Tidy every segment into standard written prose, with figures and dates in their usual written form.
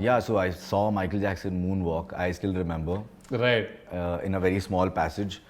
Yeah, so I saw Michael Jackson moonwalk. I still remember. Right. In a very small passage.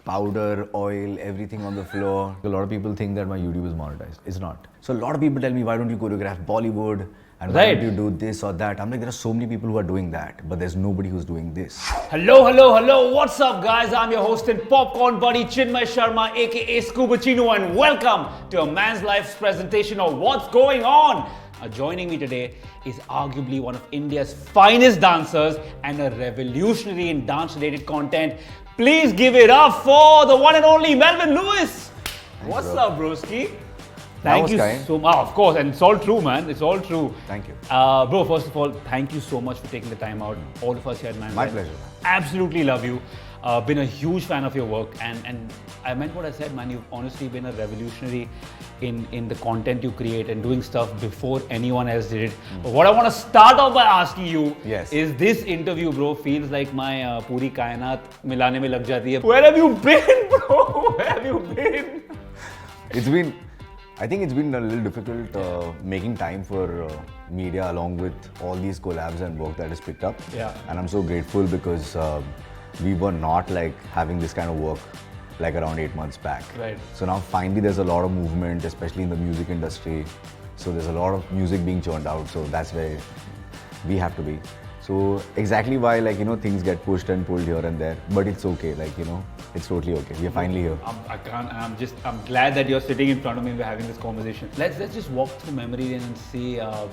Powder, oil, everything on the floor. A lot of people think that my YouTube is monetized. It's not. So a lot of people tell me, why don't you choreograph Bollywood? And why Right. don't you do this or that? I'm like, there are so many people who are doing that, but there's nobody who's doing this. Hello. What's up, guys? I'm your host and popcorn buddy, Chinmaya Sharma, aka Scuba Chino, and welcome to a man's life's presentation of what's going on. Joining me today is arguably one of India's finest dancers and a revolutionary in dance-related content. Please give it up for the one and only Melvin Louis. What's up, broski? Thank you so much. Of course, and it's all true, man. It's all true. Thank you. Bro, first of all, thank you so much for taking the time out. All of us here at Man. My pleasure. Absolutely love you. Been a huge fan of your work, and I meant what I said, man. You've honestly been a revolutionary in the content you create and doing stuff before anyone else did it. But what I want to start off by asking you is this interview, bro, feels like my puri kainat milane mein lag jati hai. Where have you been, bro? Where have you been? I think it's been a little difficult making time for media along with all these collabs and work that is picked up. Yeah. And I'm so grateful because we were not like having this kind of work like around 8 months back. Right. So now finally there's a lot of movement, especially in the music industry. So there's a lot of music being churned out. So that's where we have to be. So exactly why, like, you know, things get pushed and pulled here and there, but it's okay, like, you know, it's totally okay. We're finally here. I'm glad that you're sitting in front of me and we're having this conversation. Let's just walk through memory lane and see how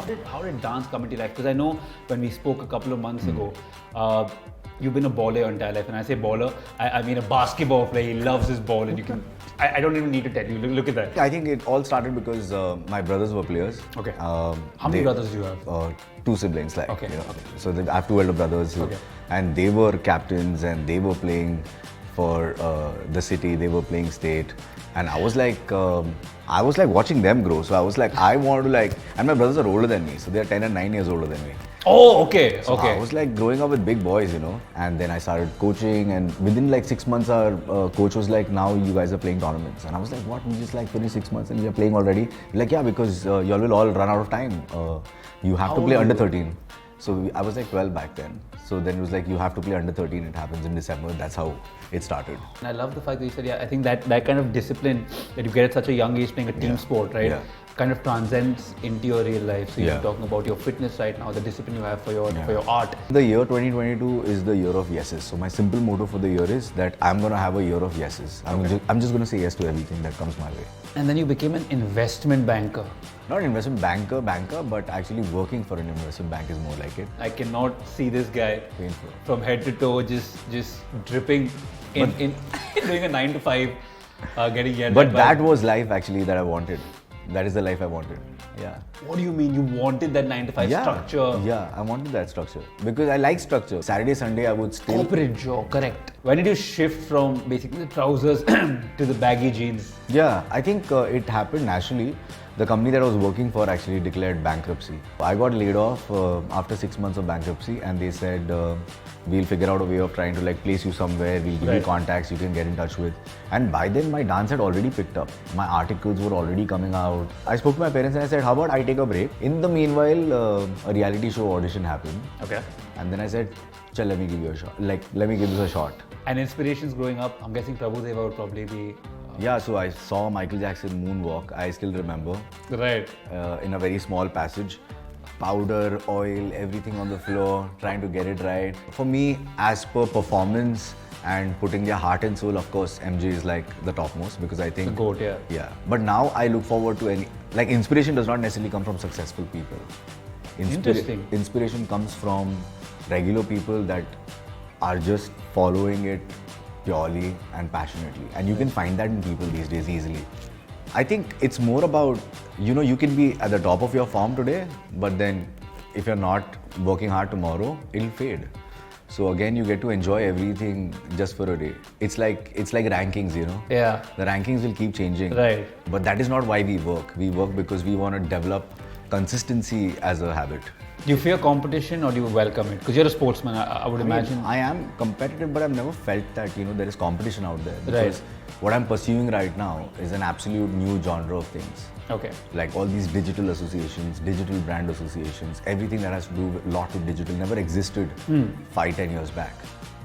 did dance come into life? Because I know when we spoke a couple of months ago, you've been a baller your entire life. And I say baller, I mean a basketball player. He loves his ball, and you can. I don't even need to tell you. Look at that. I think it all started because my brothers were players. Okay. How many brothers do you have? 2 siblings, like. Okay. You know. Okay. So I have 2 elder brothers, and they were captains, and they were playing for the city. They were playing state, and I was like watching them grow. So I was like, I want to like, and my brothers are older than me, so they are 10 and 9 years older than me. Oh, okay. So I was like growing up with big boys, you know, and then I started coaching, and within like 6 months, our coach was like, now you guys are playing tournaments. And I was like, what? We just like finished 6 months and you're playing already? He's like, yeah, because you all will all run out of time. You have to play under 13. So I was like 12 back then. So then it was like, you have to play under 13. It happens in December. That's how it started. And I love the fact that you said, yeah, I think that kind of discipline that you get at such a young age playing a team sport, right? Yeah. Kind of transcends into your real life. So you're talking about your fitness right now, the discipline you have for your art. The year 2022 is the year of yeses. So my simple motto for the year is that I'm going to have a year of yeses. I'm just going to say yes to everything that comes my way. And then you became an investment banker. Not investment banker, but actually working for an investment bank is more like it. I cannot see this guy Painful. from head to toe just dripping in doing a 9 to 5, getting yelled But at that was life actually that I wanted. That is the life I wanted. Yeah. What do you mean? You wanted that 9 to 5 structure? Yeah, I wanted that structure because I like structure. Saturday, Sunday, I would still. Corporate job, correct. When did you shift from basically the trousers to the baggy jeans? Yeah, I think it happened naturally. The company that I was working for actually declared bankruptcy. I got laid off after 6 months of bankruptcy, and they said, we'll figure out a way of trying to like place you somewhere, we'll give you contacts you can get in touch with. And by then my dance had already picked up. My articles were already coming out. I spoke to my parents and I said, how about I take a break? In the meanwhile, a reality show audition happened. Okay. And then I said, chal, let me give you a shot. Like, let me give this a shot. And inspirations growing up, I'm guessing Prabhu Deva would probably be... Yeah, so I saw Michael Jackson moonwalk. I still remember. Right. In a very small passage. Powder, oil, everything on the floor, trying to get it right. For me, as per performance and putting their heart and soul, of course, MJ is like the topmost because I think... The GOAT, yeah. Yeah. But now I look forward to any... Like, inspiration does not necessarily come from successful people. Interesting. Inspiration comes from regular people that are just following it purely and passionately. And you can find that in people these days easily. I think it's more about, you know, you can be at the top of your form today, but then if you're not working hard tomorrow, it'll fade. So again, you get to enjoy everything just for a day. It's like rankings, you know. Yeah. The rankings will keep changing. Right. But that is not why we work. We work because we want to develop consistency as a habit. Do you fear competition or do you welcome it? Because you're a sportsman, I would imagine. I am competitive, but I've never felt that there is competition out there. Right. Because what I'm pursuing right now is an absolute new genre of things. Okay. Like all these digital associations, digital brand associations, everything that has to do with lot with digital never existed 5-10 years back.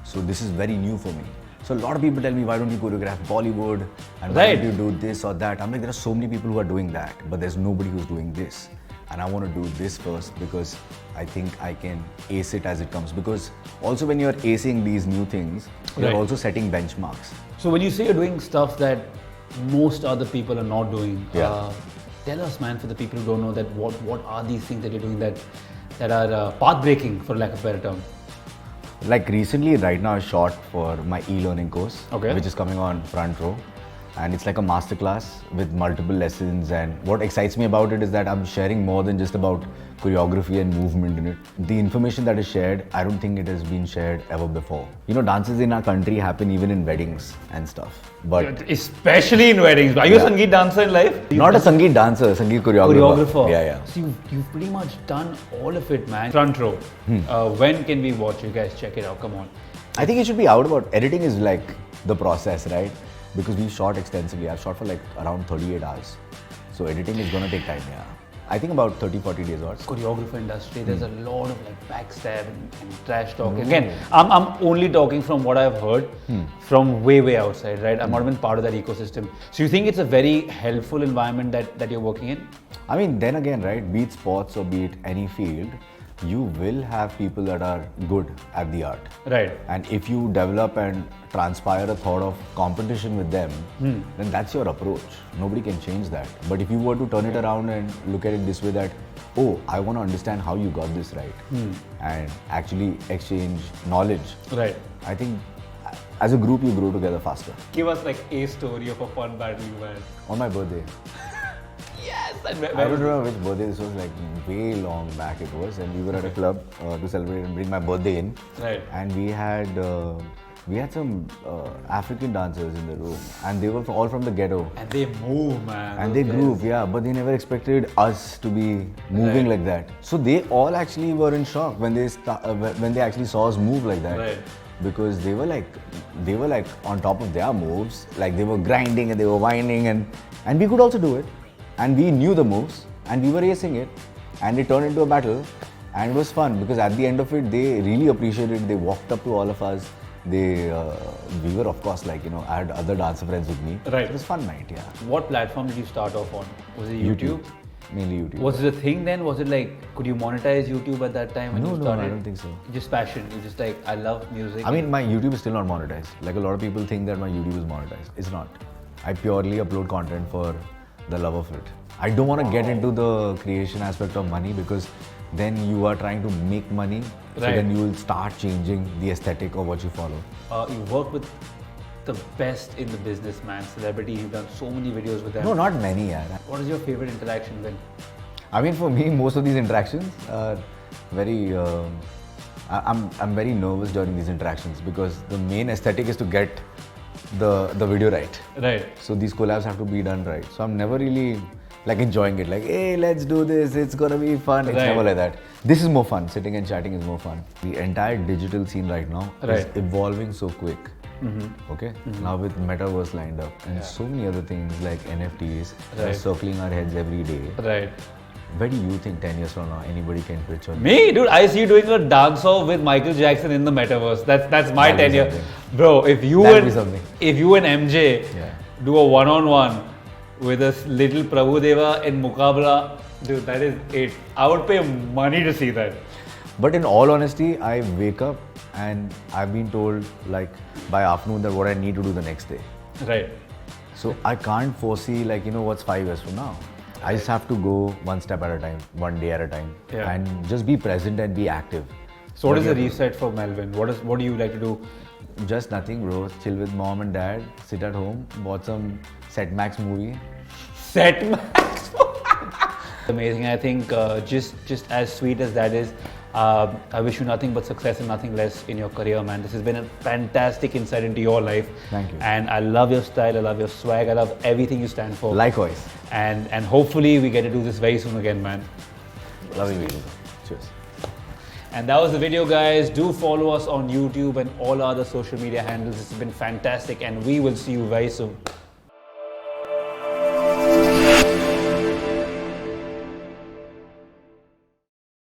So this is very new for me. So a lot of people tell me, why don't you choreograph Bollywood and why don't you do this or that? I'm like, there are so many people who are doing that, but there's nobody who's doing this. And I want to do this first because I think I can ace it as it comes. Because also when you're acing these new things, you're also setting benchmarks. So when you say you're doing stuff that most other people are not doing, tell us, man, for the people who don't know, that what are these things that you're doing that are path-breaking, for lack of a better term? Like recently, right now I shot for my e-learning course, which is coming on front row. And it's like a masterclass with multiple lessons, and what excites me about it is that I'm sharing more than just about choreography and movement in it. The information that is shared, I don't think it has been shared ever before. Dances in our country happen even in weddings and stuff. But especially in weddings. Are you a Sangeet dancer in life? Not a Sangeet dancer, a Sangeet choreographer. Yeah. So you've pretty much done all of it, man. Front row. When can we watch you guys? Check it out, come on. I think it should be out about, editing is like the process, right? Because we've shot extensively. I've shot for like around 38 hours. So editing is going to take time, I think about 30-40 days or so. Choreographer industry, there's a lot of like backstab and trash talk. Again, I'm only talking from what I've heard from way outside, right? I'm not even part of that ecosystem. So you think it's a very helpful environment that you're working in? I mean, then again, right? Be it sports or be it any field, you will have people that are good at the art. Right. And if you develop and transpire a thought of competition with them, then that's your approach. Nobody can change that. But if you were to turn it around and look at it this way that, oh, I want to understand how you got this right, and actually exchange knowledge. Right. I think as a group, you grow together faster. Give us like a story of a fun battle you had. On my birthday. Yes! I don't remember which birthday this was, like way long back it was, and we were at a club to celebrate and bring my birthday in. Right. And we had some African dancers in the room, and they were all from the ghetto. And they move, man. And they groove, but they never expected us to be moving like that. So they all actually were in shock when they actually saw us move like that. Right. Because they were like on top of their moves, like they were grinding and they were winding, and we could also do it. And we knew the moves, and we were racing it, and it turned into a battle, and it was fun because at the end of it, they really appreciated it. They walked up to all of us. We were, of course, like, I had other dancer friends with me. Right. It was fun night, What platform did you start off on? Was it YouTube? Mainly YouTube. Was it a thing then? Was it like, could you monetize YouTube at that time when you started? No, I don't think so. Just passion. You just like, I love music. I mean, my YouTube is still not monetized. Like a lot of people think that my YouTube is monetized. It's not. I purely upload content for the love of it. I don't want to get into the creation aspect of money because then you are trying to make money. So then you will start changing the aesthetic of what you follow. You work with the best in the business, man. Celebrities, you've done so many videos with them. No, not many, What is your favorite interaction then? I mean, for me, most of these interactions are very... I'm very nervous during these interactions because the main aesthetic is to get the video right. Right. So these collabs have to be done right. So I'm never really like enjoying it. Like, hey, let's do this. It's gonna be fun. It's never like that. This is more fun. Sitting and chatting is more fun. The entire digital scene right now is evolving so quick. Okay. Now with metaverse lined up and so many other things like NFTs are circling our heads every day. Right. Where do you think 10 years from now anybody can pitch on? Me, dude, I see you doing a dance off with Michael Jackson in the metaverse. That's my tenure, bro. If you and MJ do a one-on-one with a little Prabhudeva in Mukabla, dude, that is it. I would pay money to see that. But in all honesty, I wake up and I've been told like by afternoon that what I need to do the next day. Right. So I can't foresee like what's 5 years from now. I just have to go one step at a time, one day at a time, and just be present and be active. So what is the reset for Melvin? What do you like to do? Just nothing, bro. Chill with mom and dad, sit at home, watch some Set Max movie. Set Max. Amazing. I think just as sweet as that is, I wish you nothing but success and nothing less in your career, man. This has been a fantastic insight into your life. Thank you. And I love your style, I love your swag, I love everything you stand for. Likewise. And hopefully we get to do this very soon again, man. Love you. Cheers. And that was the video, guys. Do follow us on YouTube and all other social media handles. It's been fantastic, and we will see you very soon.